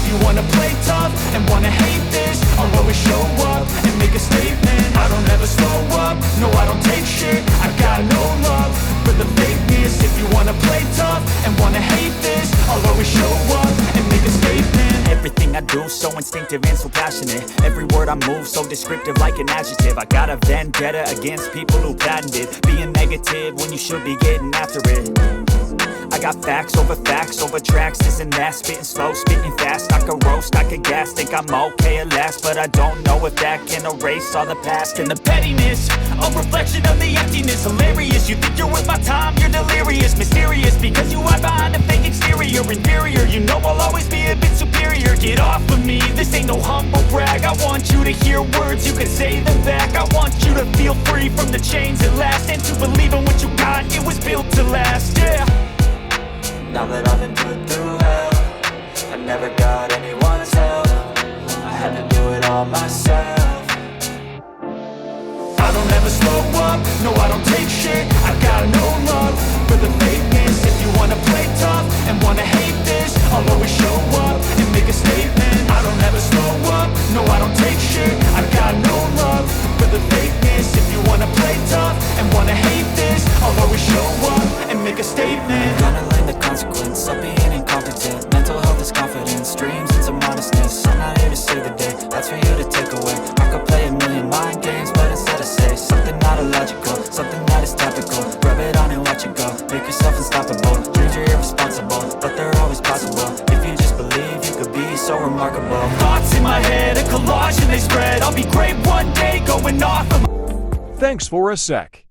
you wanna play tough and wanna hate this, I'll always show up and make a statement. I don't ever slow up, no I don't take shit. I got no love for the fakeness. If you wanna play tough and wanna hate this, I'll always show up and make a statement. Everything I do so instinctive and so passionate. Every word I move so descriptive like an adjective. I got a vendetta against people who patented being negative when you should be getting after it. I got facts over tracks, this and that. Spitting slow, spitting fast, I could roast, I could gas. Think I'm okay at last, but I don't know if that can erase all the past. And the pettiness, a reflection of the emptiness. Hilarious, you think you're worth my time, you're delirious. Mysterious, because you hide behind a fake exterior. Inferior, you know I'll always be a bit superior. Get off of me, this ain't no humble brag. I want you to hear words, you can say them back. I want you to feel free from the chains at last, and to believe in what you got, it was built to last, yeah. Now that I've been put through hell, I never got anyone's help. I had to do it all myself. I don't ever slow up, no I don't take shit. I got no love for the fakeness. If you wanna play tough and wanna hate this, I'll always show up and make a statement. I don't ever slow up, no I don't take shit. I got no love for the fakeness. If you wanna play tough and wanna hate this, I'll always show up and make a statement. Gonna learn the consequence of being incompetent. Mental health is confidence, dreams and some honestness. I'm not here to save the day, that's for you to take away. I could play a million mind games, but instead I say something not illogical, something that is topical. Rub it on and watch it go, make yourself unstoppable. Dreams are irresponsible, but they're always possible. If you just believe, you could be so remarkable. Thoughts in my head, a collage and they spread. I'll be great one day, going off of. Thanks for a sec.